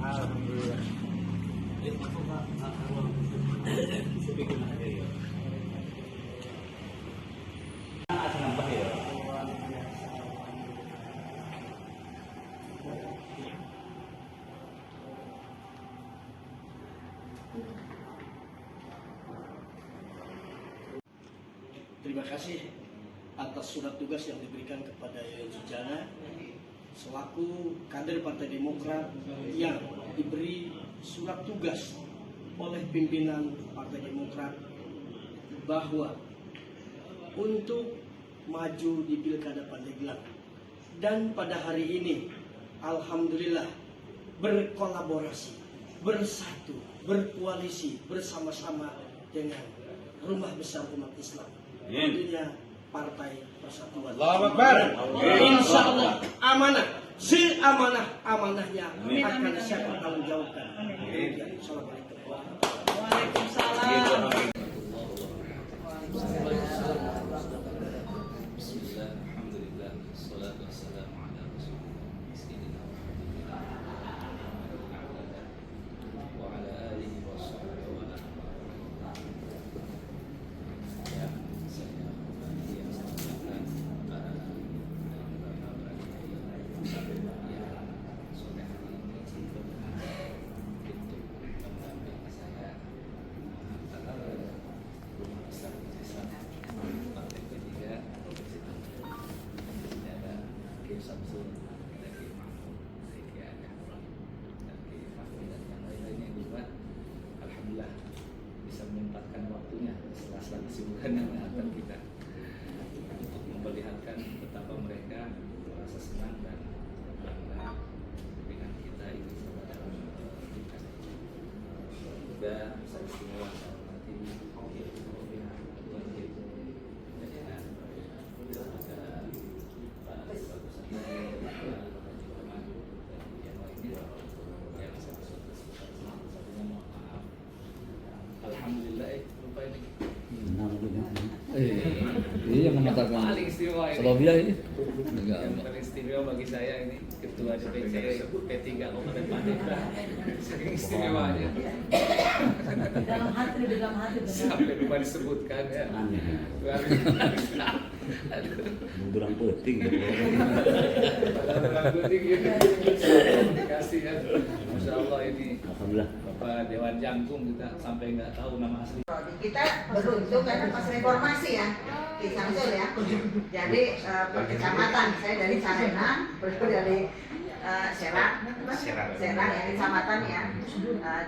Alhamdulillah. Terima kasih atas surat tugas yang diberikan kepada Yayan Sujana selaku kader Partai Demokrat yang diberi surat tugas oleh pimpinan Partai Demokrat bahwa untuk maju di Pilkada Pandeglang, dan pada hari ini alhamdulillah berkolaborasi, bersatu, berkoalisi bersama-sama dengan Rumah Besar Umat Islam, tentunya Partai Persatuan. Allahu Akbar. Insya Allah amanah, seamanah-amanahnya akan saya pertanggungjawabkan. Assalamualaikum. Waalaikumsalam. Alhamdulillah bisa menyempatkan waktunya setelah kesibukan yang mengantar kita untuk memperlihatkan betapa mereka merasa senang dan bangga dengan kita itu dalam pendidikan. Juga saya istimewa nanti Alhamdulillah, lupa ini. Ini yang mengatakan paling istimewa ini. Salawiyah ini. Yang paling istimewa bagi saya ini Ketua DPC P3 Kabupaten Pandeglang. Saking istimewanya. Dalam hati. Sampai lupa disebutkan ya. Luar biasa. Durang penting. Durang penting gitu. Dikasih ya. Masya Allah ini. Alhamdulillah. Bapak Dewan Jangkung kita sampai nggak tahu nama asli. Kita beruntung karena pas reformasi ya, di Samsul ya. Jadi per kecamatan, saya dari Sarenan, berikut dari Serang ya, kecamatan ya,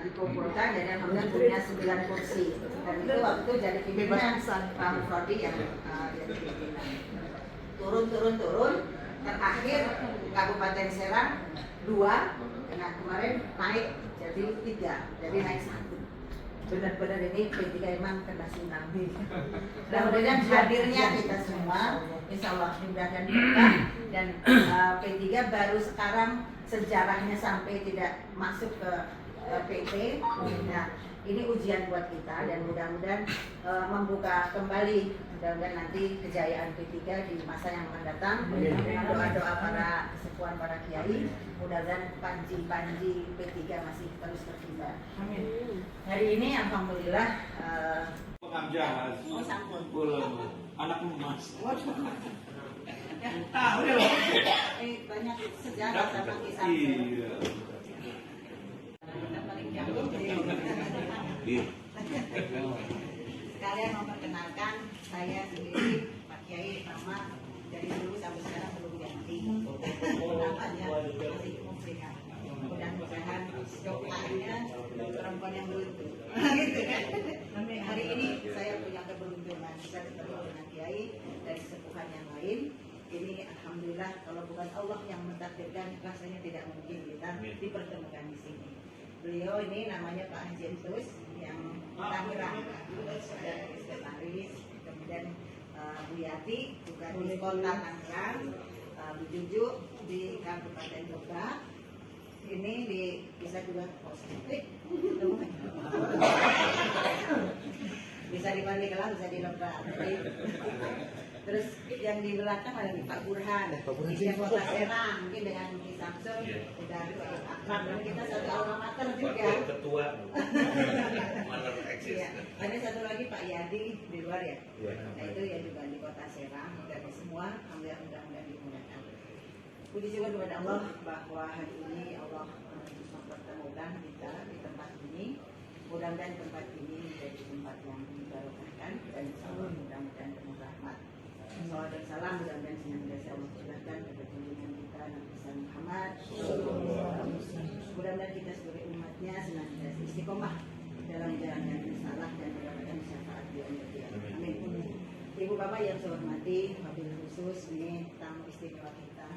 dikumpulkan dan alhamdulillah punya 9 kursi. Dan itu waktu jadi pimpinan Pak Mufrodi yang jadi pimpinan. Turun, terakhir Kabupaten Serang 2, nah kemarin naik jadi 3, jadi naik 1. Benar-benar ini P3 emang kena tsunami. Mudah-mudahan hadirnya kita semua, insya Allah dimudahkan berkah, dan P3 baru sekarang sejarahnya sampai tidak masuk ke PP. Nah, ini ujian buat kita dan mudah-mudahan membuka kembali mudah-mudahan nanti kejayaan P3 di masa yang akan datang dengan doa-doa para kesepuhan, para kiai. Mudah-mudahan panji-panji P3 masih terus terkibar. Amin. Hari ini alhamdulillah Pengamjahan. oh sampun. Anak emas. Tahu ya. Banyak sejarah sama kisah. Iya. Sekalian memperkenalkan saya sendiri Pak Kiai Rama, dari dulu sampai sekarang belum ganti. Namanya masih Muslihat. Mudah-mudahan doanya perempuan yang beruntung. Gitu kan. Hari ini saya punya keberuntungan bisa bertemu dengan Kiai dari sepuhan yang lain. Ini alhamdulillah kalau bukan Allah yang mentakdirkan rasanya tidak mungkin kita dipertemukan di sini. Beliau ini namanya Pak Haji Entus yang Tangerang, sekretaris, kemudian Bu Yati juga di Kota Tangerang, Bu Juju di Kabupaten Lebak, ini bisa juga bisa di Pandeglang, bisa di Lebak. Terus yang di belakang ada Pak Burhan, di Kota Serang, mungkin dengan Ki Samsul sudah akrab, dan kita satu alma mater juga. Ketua Mater Eksis. Iya. Ada satu lagi Pak Yadi di luar ya. Nah itu ya juga di Kota Serang. Dari semua, alhamdulillah mudah-mudahan dimudahkan. Puji syukur kepada Allah bahwa hari ini Allah mempertemukan kita di tempat ini. Mudah-mudahan tempat ini menjadi tempat yang diberkahkan dan insya Allah mudah-mudahan penuh rahmat. Salawat dan salam mudah-mudahan senantiasa Allah curahkan kepada junjungan kita Nabi besar Muhammad. Mudah-mudahan kita sebagai umatnya senantiasa istiqomah dalam menjalankan risalah dan mendapatkan syafaat di akhirat. Amin. Ibu bapak yang saya hormati, wabil khusus ini tamu istimewa kita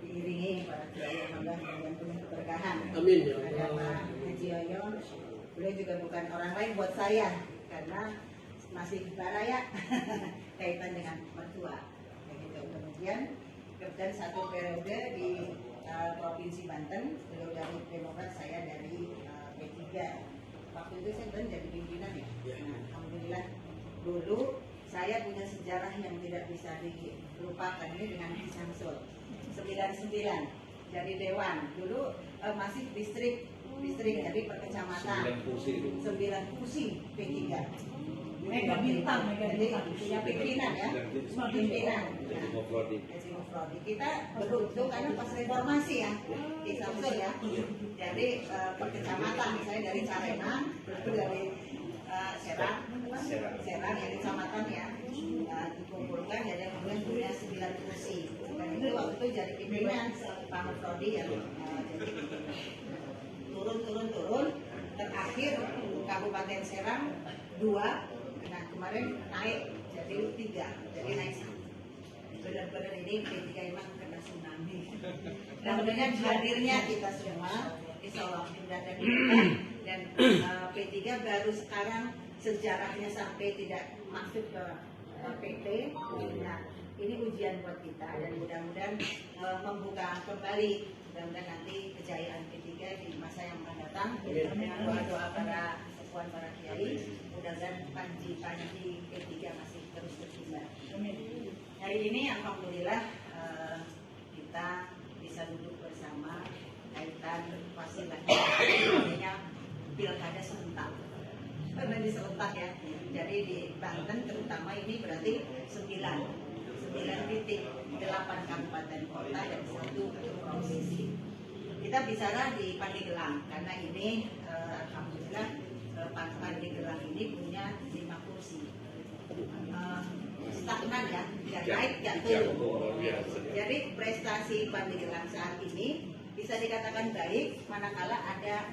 diiringi para kiai alhamdulillah yang penuh keberkahan. Amin ya Ada Allah. Pak Haji Yoyon, beliau juga bukan orang lain buat saya karena masih baraya kaitan dengan mertua. Begitu. Kemudian satu periode di Provinsi Banten, beliau dari Demokrat, saya dari P3. Waktu itu saya belum jadi pimpinan ya. Nah, alhamdulillah dulu saya punya sejarah yang tidak bisa dilupakan ini dengan Ki Samsul 99 jadi dewan dulu masih distrik jadi per kecamatan 9 kursi P3 Mega Bintang jadi punya pimpinan ya pimpinan Haji Mufrodi kita beruntung karena pas reformasi ya Ki Samsul ya jadi per kecamatan misalnya dari Carenang dari Serang yang kecamatan ya dikumpulkan jadi kemudian punya 9 kursi dan itu waktu itu jadi pimpinan Pak Mufrodi yang jadi turun terakhir Kabupaten Serang 2 nah kemarin naik jadi 3 jadi naik 1 benar-benar ini P3 memang kena tsunami dan dengan hadirnya kita semua insya Allah mudah dan P3 baru sekarang sejarahnya sampai tidak masuk ke PT. Nah, ini ujian buat kita dan mudah-mudahan membuka kembali mudah-mudahan nanti kejayaan P3 di masa yang akan datang dengan doa-doa para sepuan para kiai mudah-mudahan panji P3 masih terus berkibar. Hari ini alhamdulillah kita bisa duduk bersama kaitan fasilitasinya pilkada serentak. Di serentak ya. Jadi di Banten terutama ini berarti 9 titik 8 kabupaten kota dan 1 provinsi. Kita bicara di Pandeglang karena ini alhamdulillah Pandeglang ini punya 5 kursi. Stagnan ya, tidak naik, tidak turun. Jadi prestasi Pandeglang saat ini bisa dikatakan baik manakala ada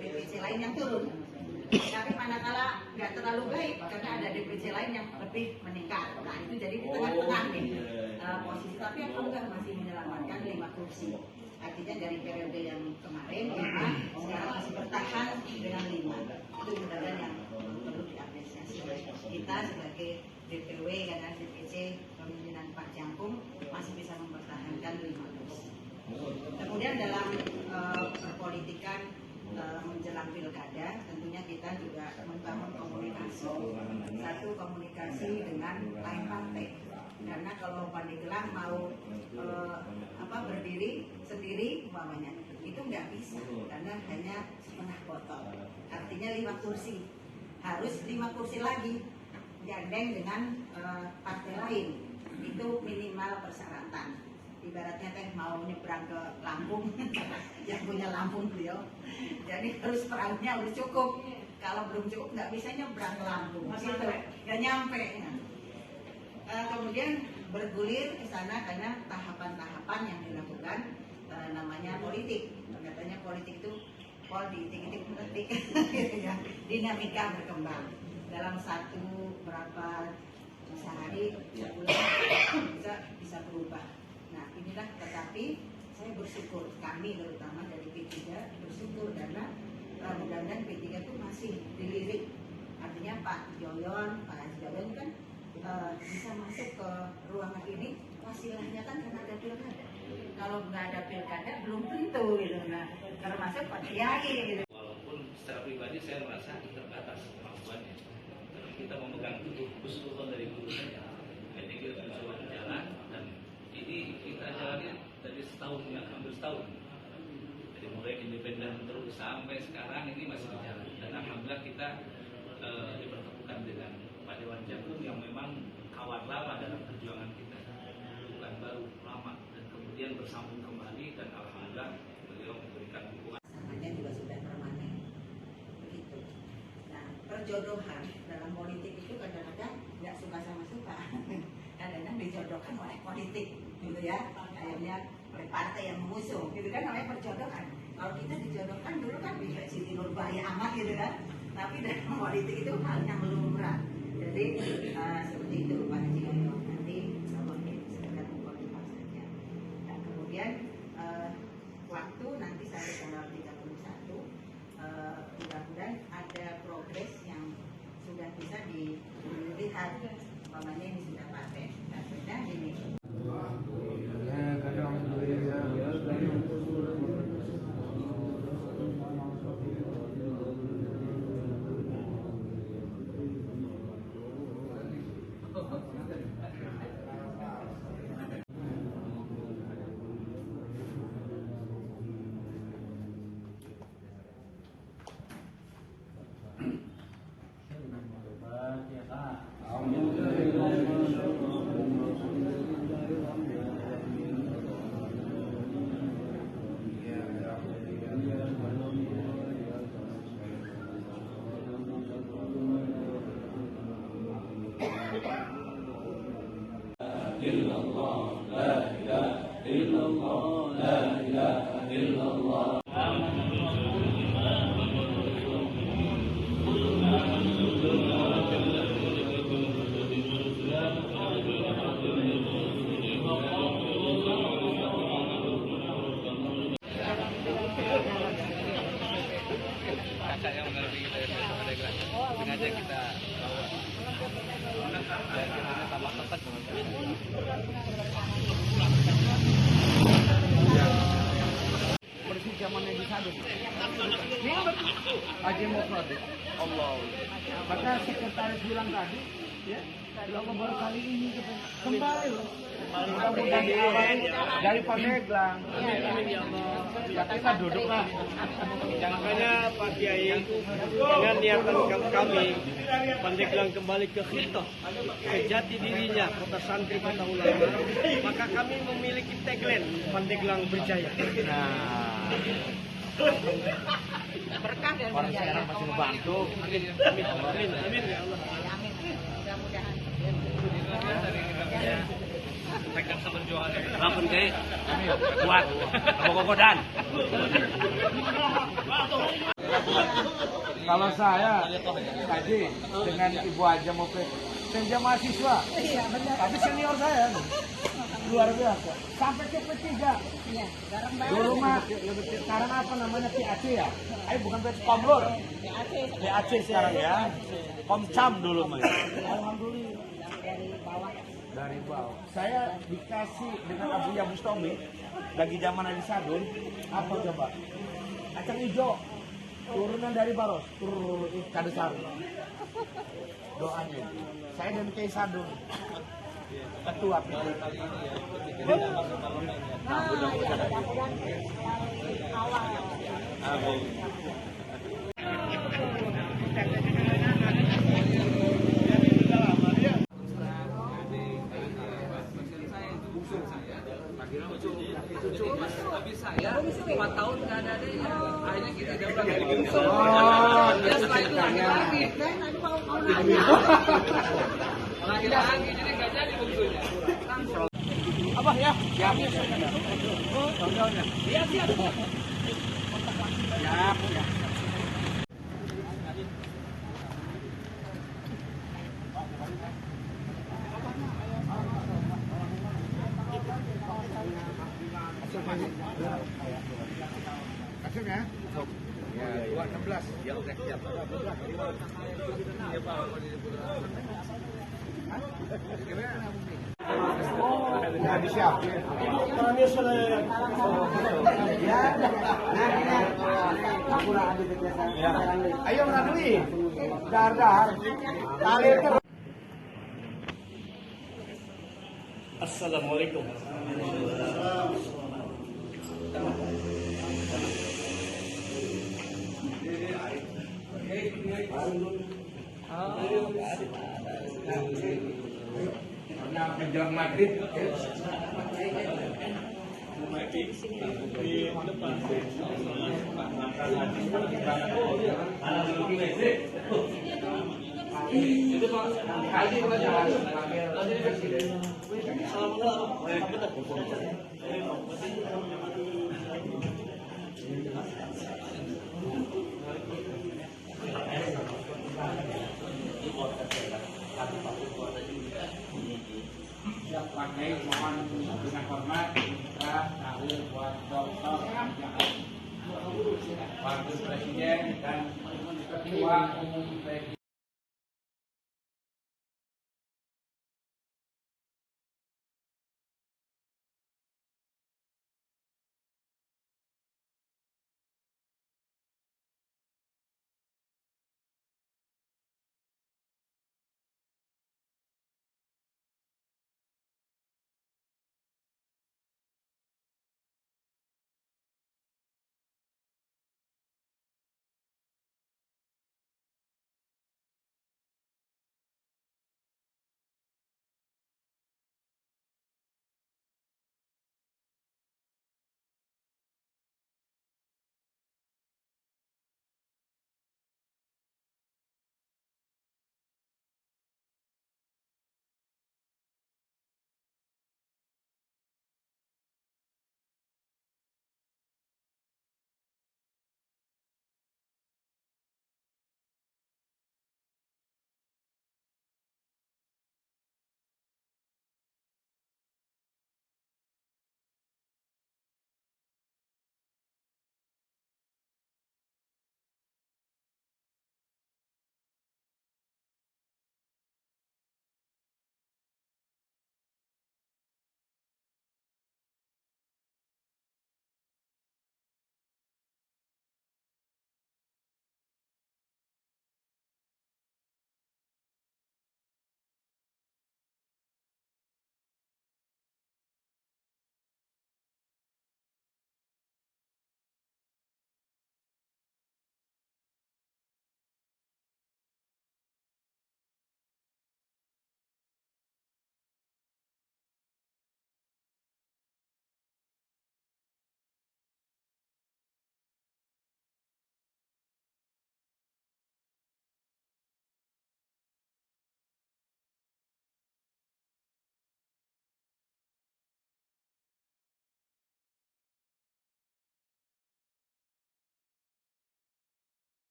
DPC lain yang turun. Tapi manakala nggak terlalu baik karena ada DPC lain yang lebih meningkat. Nah itu jadi di tengah-tengah nih posisi. Tapi alhamdulillah masih menyelamatkan 5 kursi. Artinya dari periode yang kemarin 5, sekarang masih bertahan dengan 5. Itu mudah-mudahan yang perlu diapresiasi. Kita sebagai DPW karena DPC pemimpinan Pak Jangkung masih bisa mempertahankan 5 kursi. Kemudian dalam perpolitikan menjelang pilkada tentunya kita juga membangun komunikasi. Satu komunikasi dengan lain partai. Karena kalau Pandeglang mau berdiri sendiri umpamanya itu nggak bisa karena hanya setengah botol. Artinya 5 kursi harus 5 kursi lagi gandeng dengan partai lain itu minimal persyaratan. Ibaratnya teh mau nyebrang ke Lampung yang punya Lampung beliau jadi harus perannya harus cukup kalau belum cukup nggak bisa nyebrang ke Lampung gitu nggak nyampe kemudian bergulir ke sana karena tahapan-tahapan yang dilakukan namanya politik katanya politik itu politik ya dinamika berkembang dalam berapa sehari sebulan bisa berubah. Nah inilah tetapi saya bersyukur kami terutama dari P3 bersyukur karena mudah-mudahan P3 itu masih dilirik artinya Pak Haji Yoyon kan bisa masuk ke ruangan ini wasilahnya kan karena ada pilkada kalau nggak ada pilkada belum tentu gitu nah termasuk Pak Kiai gitu. Walaupun secara pribadi saya merasa terbatas kemampuannya kita memegang teguh usul dari guru saya PTG mencoba berjalan dan ini kita jalani dari setahun ya, hampir setahun. Jadi mulai independen terus sampai sekarang ini masih berjalan dan alhamdulillah kita dipertemukan dengan Pak Dewan Jagung yang memang kawan lama dalam perjuangan kita, bukan baru lama, dan kemudian bersambung kembali dan alhamdulillah beliau memberikan dukungan. Pasangannya juga sudah permanen begitu. Nah, perjodohan dalam politik itu kadang-kadang nggak suka sama suka, kadang-kadang dijodohkan oleh politik gitu ya, akhirnya oleh partai yang mengusung gitu kan, namanya perjodohan. Kalau kita dijodohkan dulu kan bisa Siti Nurbaya amat gitu kan, tapi dalam politik itu hal yang lumrah. Jadi seperti itu Pak Haji Yoyo, nanti sekedar mempercepat saja. Dan kemudian waktu nanti sampai tanggal 31 mudah-mudahan ada progres yang sudah bisa dilihat, umpamanya ini sudah paten dan sudah ini. Kaca yang menerangi kita yang Pandeglang, sengaja kita bawa dan kita tambah tepat. Bersih zamannya di Sadun. Haji Mufrad. Allah. Maka sekretaris bilang tadi, ya, kalau baru kali ini kembali loh. Dari Pandeglang. Ya kita duduklah. Makanya Pak Kiai, dengan niatan kami, Pandeglang kembali ke khitah, ke jati dirinya, kota santri, kota ulama, maka kami memiliki tagline Pandeglang berjaya. Berkah dan Orang sekarang masih membantu. Amin ya Allah. Amin. Mudah-mudahan. Rekan seperjuangan. Ampun kayak kuat, kokodan. Kalau saya tadi dengan Ibu Haja Mufrad, saya mahasiswa, tapi senior saya luar biasa. Sampai ke P3. Dulu mah sekarang apa namanya PAC ya? Ayo bukan Komlur. PAC sekarang ya. Komcam dulu mah. Alhamdulillah. Dari bawah. Saya dikasih dengan Abu Bustomi lagi zaman Adi Sadun. Apa coba? Kacang hijau. Turunan dari Baros, turun Kadesar. Doanya. Saya dan Kiai Sadun. Ketua. Tapi saya 4 tahun nggak ada deh, akhirnya kita dapat dari bungsu. Ya setelah itu lagi lagi, jadi nggak jadi bungsunya. Apa ya? Siap. Siap. Kasih ya? Ya, 216. Ya, oke, siap. Udah disiapin. Ya. Ayo ngadui. Dar. Kali terus. Assalamualaikum. Karena menjelang maghrib. Itu Pak, haji pelajaran presiden. Siap pakai mohon dengan hormat kita tahlil buat Dr. Wakil Presiden dan Ketua Umum PBI.